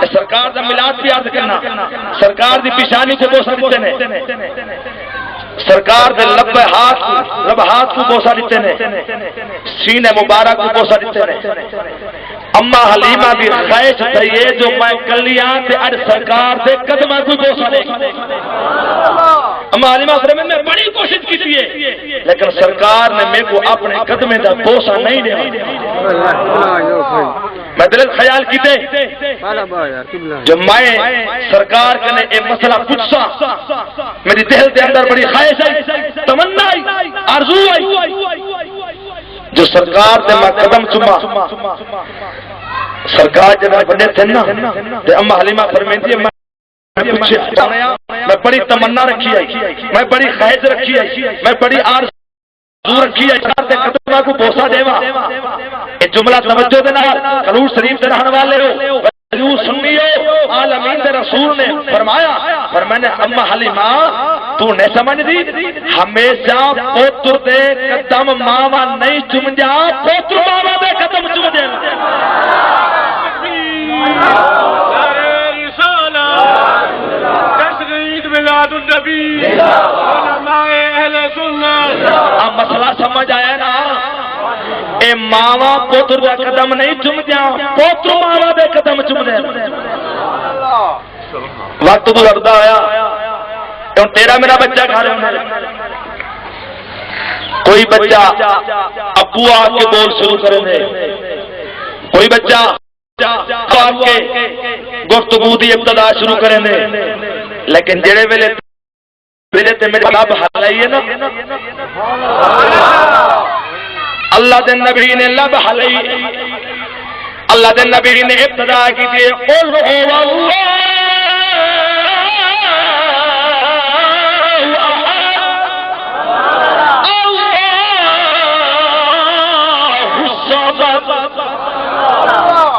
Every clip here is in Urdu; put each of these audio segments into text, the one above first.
سرکار دا میلاد بھی یاد کرنا سرکار دی پیشانی سے بوسہ دیتے نے سرکار دے لبہات کو بوسہ دیتے نے سینے مبارک کو بوسہ دیتے نے اما حلیمہ دی خواہش تھئیے جو میں کلیاں تے اڑ سرکار دے قدمہ کو بوسہ دے اما حلیمہ فرمائے میں بڑی کوشش کی تھی لیکن سرکار نے میرے کو اپنے قدمے دا بوسہ نہیں دیا میں دل خیال کیتے جو میں سرکار کنے اے مسئلہ پوچھا میری دل دے اندر بڑی خواہش ہے تمنا آئی آرزو آئی جو سرکار دے میں قدم چما سرکار جب بڑے تھے نا تے اما حلیمہ فرمائندی ہے میں بڑی تمنا رکھی ہے میں بڑی خواہش رکھی ہے میں بڑی آرزو رکھی ہے تے قدمہ کو بوسہ دیوا اے جملہ توجہ دے نال کلور شریف دے رہن والے ہو جو سنیو عالمین دے رسول نے فرمایا فرمانے اما حلیمہ تو نے سمجھ دی ہمیشہ پوتر دے قدم ماما نہیں چم جا پوتر ماما دے قدم چم جا تشریف میلاد النبی علماء اہل سنت مسئلہ سمجھ آیا نا اے ماما پوتر دے قدم نہیں چم جا پوتر ماما دے قدم چم جا وقت گزرتا آیا تیرا میرا بچہ گھر کوئی بچہ ابو آ کے بول شروع کرے کوئی بچہ آ کے گفتگو دی ابتدا شروع کرے لیکن جڑے ویلے تے میرے رب ہلائیے نا اللہ دے نبی نے لب ہلائی اللہ دے نبی نے ابتدا کی تھی قل هو اللہ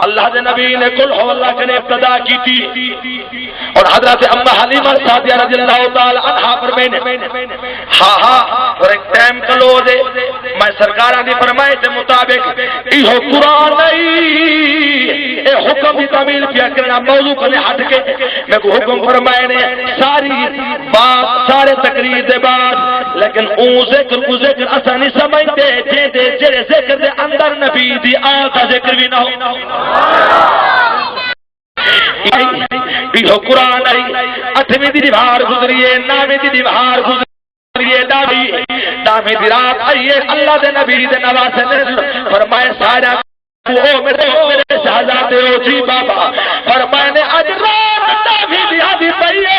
اللہ دے نبی نے قل هو اللہ کے ابتدا کی تھی اور حضرت اما حلیمہ سعدیہ رضی اللہ تعالی عنہا فرمائے ہاں اور ایک ٹائم کلو دے میں سرکارہ دی فرمائے سے مطابق ایہو قرآن نہیں اے حکم دی تعمیل کیا کرنا موضوع کو ہٹ کے میں کو حکم فرمائے نے ساری بات سارے تقریر دے بعد لیکن اون ذکر کو ذکر اسا نہیں سمجھتے جڑے ذکر دے اندر نبی دی آقا ذکر بھی نہ ہو قرآن آئی 8ویں دی دیوار گزریے 9ویں دی دیوار گزریے داویں دی رات آئیے اللہ دے نبی دے نواسے نے فرمائے سارا میرے شہزادے ہو جی بابا فرمائے نے اج رات داویں دی آدھی پئیے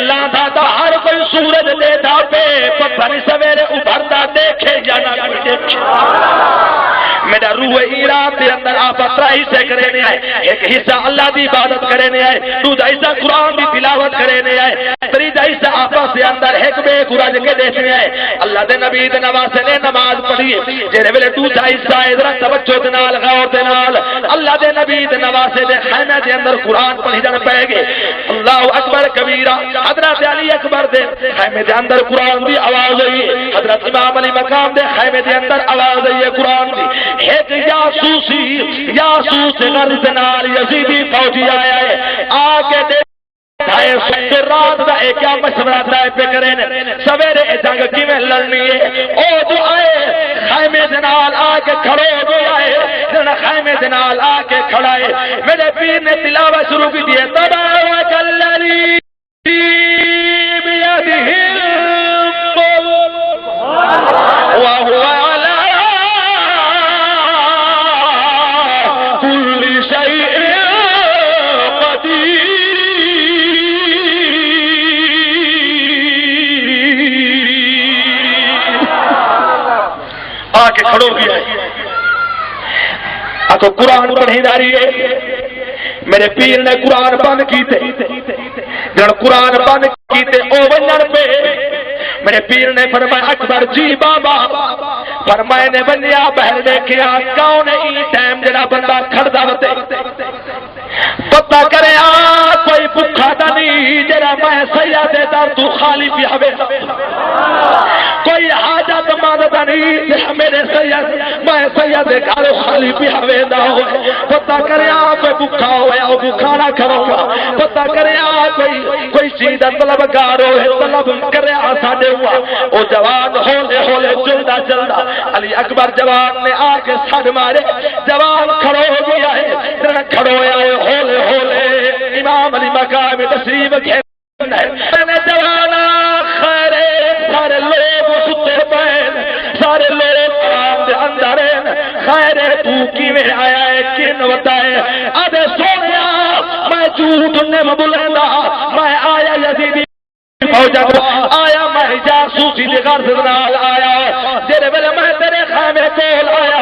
لاندھا دا ہر کوئی سورج دے دا پہ پتہ نہیں سویرے ابھرتا دیکھے یا نہ کوئی دیکھے میرا روح ایران دے اندر آپ اترائی سے کرنے آئے ایک حصہ اللہ دی عبادت کرنے آئے دوسرا حصہ قرآن دی تلاوت کرنے آئے تیسرا حصہ آپس دے اندر حکمے قرآن کے دیکھنے آئے اللہ دے نبی دے نواسے نے نماز پڑھی جڑے ویلے دوسرا حصہ ادھر توجہ دے نال غور دے نال اللہ دے نبی دے نواسے دے خیمے دے اندر قرآن پڑھی جان پے گے اللہ اکبر کبیرہ حضرت علی اکبر دے خیمے دے اندر قرآن دی آواز ہوئی حضرت امام علی مقام دے خیمے دے اندر آواز ہوئی قرآن دی ایک جاسوس غرض نال یزیدی فوجی آیا ہے آکے دیکھ رات دا ایک کیا مشورہ دائے پہ کریں سویرے جنگ کی میں لڑنی ہے او جو آئے خیمے دنال آکے کھڑے جو آئے خیمے دنال آکے کھڑائے میرے پیر نے تلاوہ شروع کی دیئے تبارک الذی بیدہ الملک وہو علی کل شیء قدیر آکے کھڑو بھی آئے آکو قرآن پڑھی داری ہے میرے پیر نے قرآن بند کیتے جن قرآن بند کیتے او ونجن پہ میرے پیر نے فرمایا اکبر جی بابا فرمائے نے بنیا بہر دیکھیا کون ای ٹائم جڑا بندہ کھڑدا وتے پتہ کرے کوئی بھکھا تا نہیں جڑا میں سیاد در تو خالی پیاوے کوئی حاجت مانگدا نہیں میرے سید میں سید گھر خالی پیاوے دا ہو پتہ کرے کوئی بھوکا ہویا وہ کھانا کھاؤں گا پتہ کریا کوئی چیز دا طلبگار ہوئے طلب کریا ساڈے ہوا او جوان ہولے ہولے چلدا چلدا علی اکبر جوان نے آ کے سر مارے جوان کھڑو ہو گیا ہے کھڑو ہویا ہے ہولے ہولے امام علی مقام تشریف گھر جوانا خیرے سارے لوگ ستے پین سارے لوگ اندر خیرے تو کیویں آیا ہے کن بتائے ادے سونیا میں جھوٹ نے بولندا میں آیا یزیدی فوجا آیا میں جاسوسی دی غرض نال آیا جڑے ویلے میں تیرے خیمے کول آیا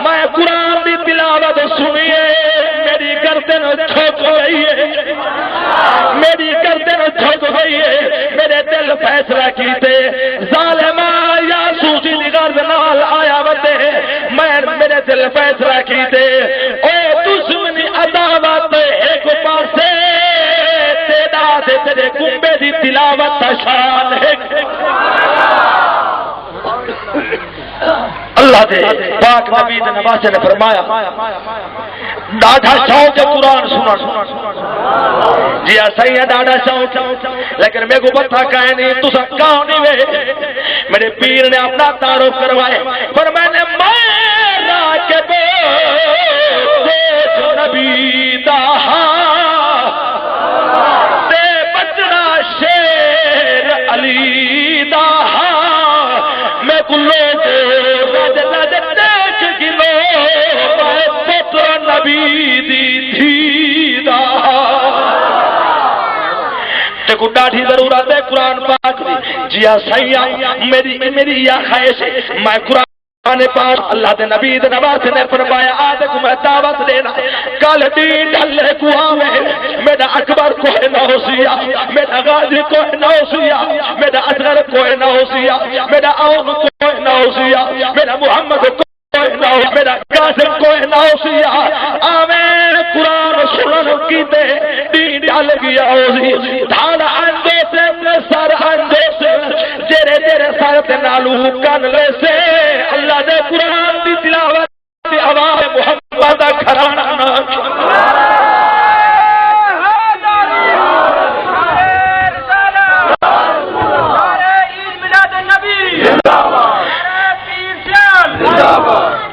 میں قرآن دی تلاوت سنیے میری گردن جھک گئی ہے میری گردن جھک گئی ہے میرے دل فیصلہ کیتے ظالما جاسوسی دی غرض نال آیا وتے میں میرے دل فیصلہ کیتے او دشمنی عداوت ایک پاسے تیرے کنبے دی تلاوت شان ہے اللہ دے پاک نبی دے نواسے نے فرمایا ڈاڈا شوق ہے قرآن سنا جی صحیح ہے ڈاڈا شوق لیکن میں کو پتہ کہے نہیں تو سب کہاں نہیں وے میرے پیر نے اپنا تعارف کروائے پر میں نے میرا کے دیکھ نبی دا علی دا میں کلو رج رج دیکھ گلو میں پتر نبی دی تھی دا دیکھو ڈاڑھی ضرورت ہے قرآن پاک دی جی سیاں میری یہ خواہش ہے میں قرآن پاک اللہ دے نبی دے نواسے نے فرمایا آدھے کو میں دعوت دینا کل دین ڈھلے کو آوے میرا اکبر کوئی نہ ہو سیا میرا غازی کوئی نہ ہو سیا میرا اصغر کوئی نہ ہو سیا میرا عون کوئی نہ ہو سیا میرا محمد کوئی نہ ہو میرا قاسم کوئی نہ ہو سیا آوے قرآن سنن کیتے دین ڈھل گیا ہو سی دھاڑا اندے سے سر اندے سے جیرے جیرے سر تے نالو کن لے سے اللہ دے قرآن دی تلاوت دی آواز محمد دا گھرانا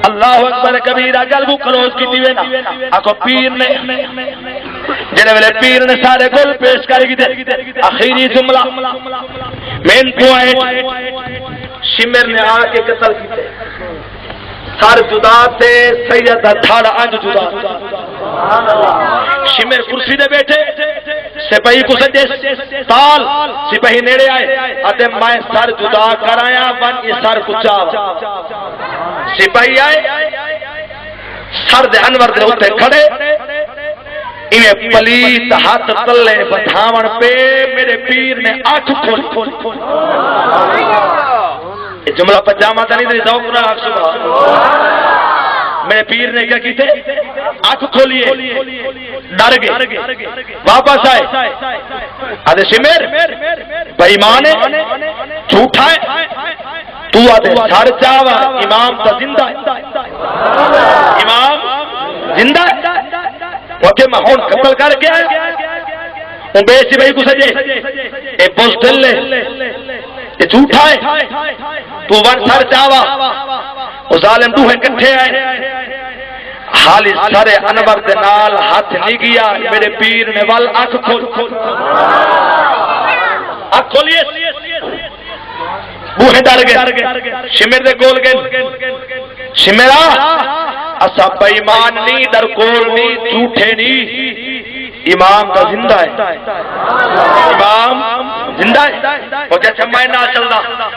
اللہ اکبر کبیرہ گل کلوز کی دیوے نا آکو پیر نے جنہیں ویلے پیر نے سارے گل پیش کر گی دے آخری جملہ مین پوائنٹ شمر نے آ کے قتل کیتے سر جدا تھے سید دھاڑا انج جدا شمر کرسی دے بیٹھے سپاہی کو سجے تال سپاہی نیڑے آئے آتے میں سر جدا کرایا ون یہ سر کچا سپاہی آئے سر دے انور دے ہوتے کھڑے انہیں پلیت ہاتھ تلے بتھاون پہ میرے پیر نے آنکھ کھول جملہ پجامہ تا نہیں ذوق نہ آنکھ صبح میرے پیر نے کیا کیتے آنکھ کھولیے ڈر گئے واپس آئے آدھے شمیر بھائی ماں نے جھوٹا ہے تو آدھے سر چاوا امام تا زندہ ہے امام زندہ ہے وقت میں ہون قتل کر کے آیا وہ بیسی بھائی کو سجے اے بوس دل لے یہ جھوٹا ہے تو ون سر چاوا وہ ظالم دوہے کٹھے آئے حالی سارے انور دے نال ہاتھ نہیں گیا میرے پیر نے وال آنکھ کھول آنکھ کھولیے بوہے ڈر گئے شمر دے کول گئے شمرا اسا بے ایمان نہیں در کول نہیں جھوٹے نہیں امام کا زندہ ہے امام زندہ ہے وہ کیا چمائے نہ چلنا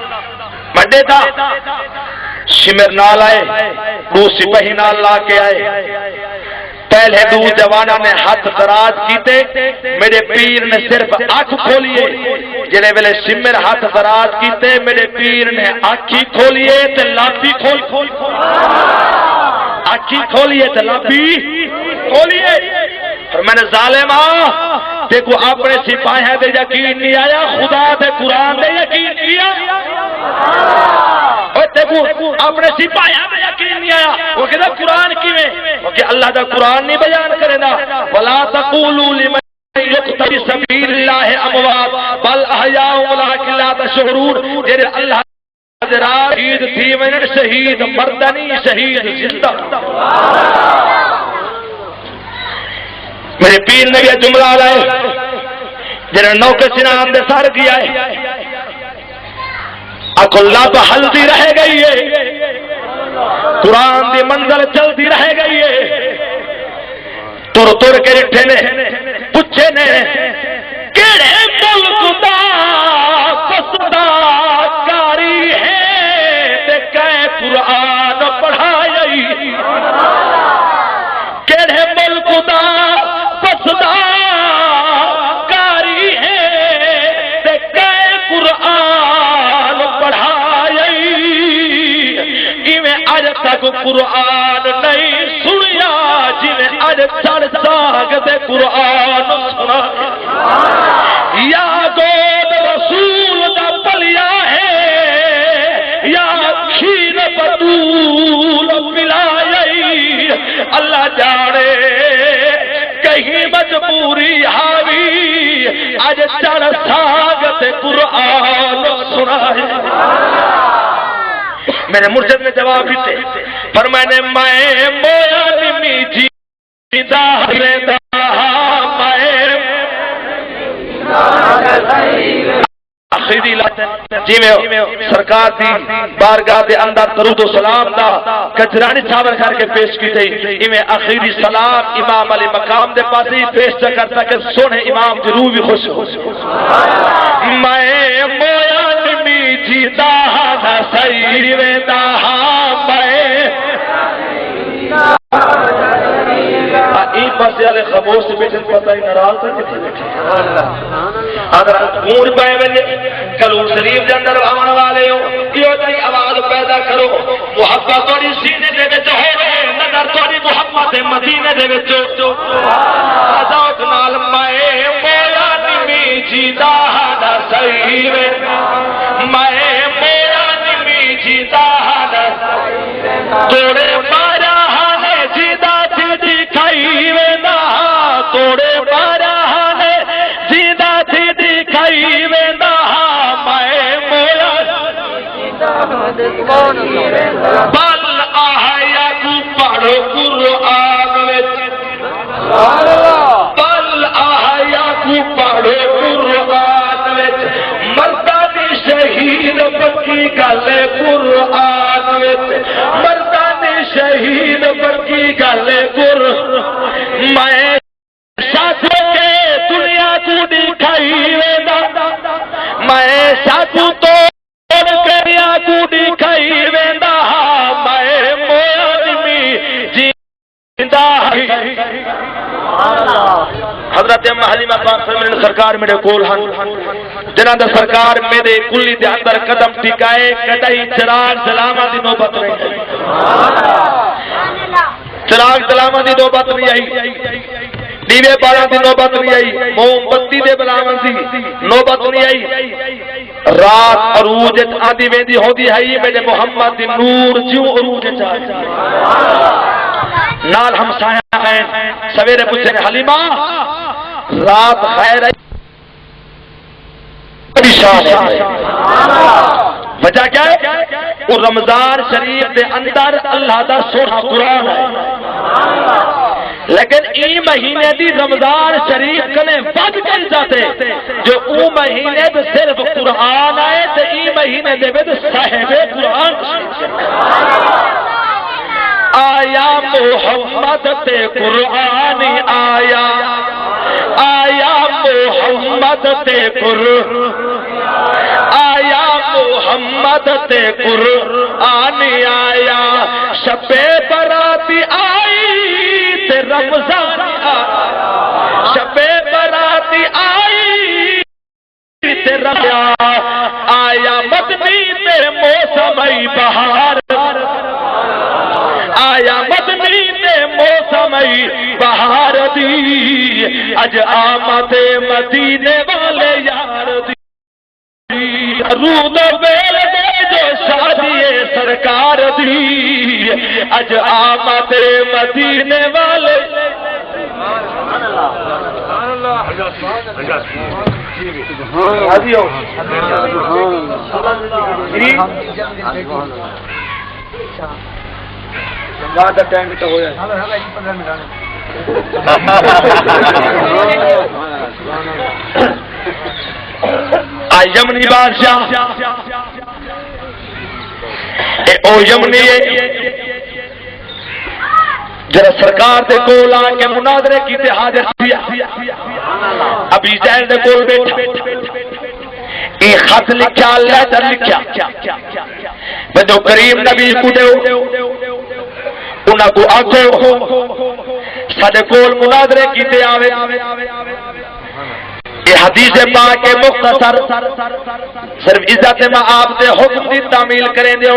بڑے تھا شمر نال آئے دو سپاہی نال لا کے آئے پہلے دو جوانہ نے ہاتھ دراز کیتے میرے پیر نے صرف آنکھ کھولیے جنہیں ویلے شمر ہاتھ دراز کیتے میرے پیر نے آنکھی کھولیے تے لاپی کھول آنکھی کھولیے تے لاپی کھولیے اور میں نے ظالمہ دیکھو اپنے سپاہی دے یقین نہیں آیا خدا دے قرآن دے یقین کیا دیکھو اپنے سپاہی دے یقین نہیں آیا وہ کہتا قرآن کی میں وہ کہ اللہ دا قرآن نہیں بیان کرے دا تقولوا لمن يقتل في سبيل الله اموات بل احياء ولكن لا تشعرون. جڑے اللہ شہید تھی ونن شہید مردنی شہید زندہ. میرے پیر نے یہ جملہ لائے جنہوں نوکے سنان دے سار کیا ہے اکل لب ہلدی رہ گئی ہے قرآن دی منزل چلتی رہ گئی ہے. تر تر کے رٹھے نے پوچھے نے کیڑے ملک دا فسدا کاری ہے تے کہ قرآن پڑھائی. کیڑے ملک دا فسدا کاری ہے تے کہ قرآن پڑھائی. ایویں اج تک قرآن نہیں سنیا جویں اج چڑھ ساگ تے قرآن سنا. یا گود رسول دا پلیا ہے یا کھیر بطول ملائی. اللہ جانے کہیں مجبوری حاوی اج چڑھ ساگ تے قرآن سنا. میرے مرشد نے جواب دیتے فرمائے میں مویا نمی جیدہ رہتا آخری جی میں سرکار دی بارگاہ دے اندر درود و سلام دا کجرانی چھاور کر کے پیش کی تھی. میں آخری سلام امام علی مقام دے پاس ہی پیش کرتا کہ سونے امام ضرور بھی خوش ہو. میں مویا نمی جیدہ نہ سیر ویدہ ایک پاسے والے خاموش سے بیٹھے پتہ ہی ناراض تھا کتنے بیٹھے. اگر گونج پائے وجے کلور شریف کے اندر آن والے ہو یہ تھی آواز پیدا کرو محبت تھوڑی سینے دے وچ ہوے نظر تھوڑی محبت مدینے دے وچ ذوق نال میں مولا نمی جیدا نہ صحیح میں مولا نمی جیدا نہ توڑے مارا نے جیدا تھی دکھائی وینا توڑے مارا نے جیدا تھی دکھائی وینا میں مولا بل آیا کو پڑھو قرآن وچ بل آیا کو پڑھو قرآن وچ مردانی شہید پکی گل قرآن وچ مردانی شہید پکی گل قر میں ساتھو کے دنیا کو دکھائی وینا میں ساتھو تو دنیا کو دکھائی وینا میں مولا جیندہ. حضرت حلیمہ پاک فرمانے سرکار میرے کول ہن جنہاں دا سرکار میرے کلی دے اندر قدم ٹکائے کدی چراغ جلاواں دی نوبت نہیں آئی. چراغ جلاواں دی نوبت نہیں آئی دیوے بالاں دی نوبت نہیں آئی موم بتی دے بلاواں دی نوبت نہیں آئی. رات عروج آدی ویندی ہوندی ہے میرے محمد دی نور جو عروج چاہتا نال ہمسایہ ہیں سویرے پوچھے حلیمہ رات خیر ہے وجہ کیا ہے وہ رمضان شریف دے اندر اللہ دا سونا قرآن ہے لیکن ای مہینے دی رمضان شریف کنے ود کر جاتے جو او مہینے دے صرف قرآن آئے تو ای مہینے دے بے صاحب قرآن آیا محمد تے قرآن آیا آیا محمد تے آیا محمد تے قرآن آیا شب براتی آئی تے رمضان شب براتی آئی تے رمضان آیا مدنی تے موسم بہار آیا مدنی تے موسم بہار دی اج آمد مدینے والے یار دی رود ویل دے جو شادی سرکار دی اج آمد مدینے والے یمنی بادشاہ او یمنی جرا سرکار دے کول آ کے مناظرے کیتے حاضر ابھی جہل دے کول بیٹھا یہ خط لکھا لیٹر لکھا بدو کریم نبی کو دیو انہاں کو آکھو ساڈے کول مناظرے کیتے آوے یہ حدیث پاک کے مختصر صرف عزت میں آپ دے حکم دی تعمیل کریں دے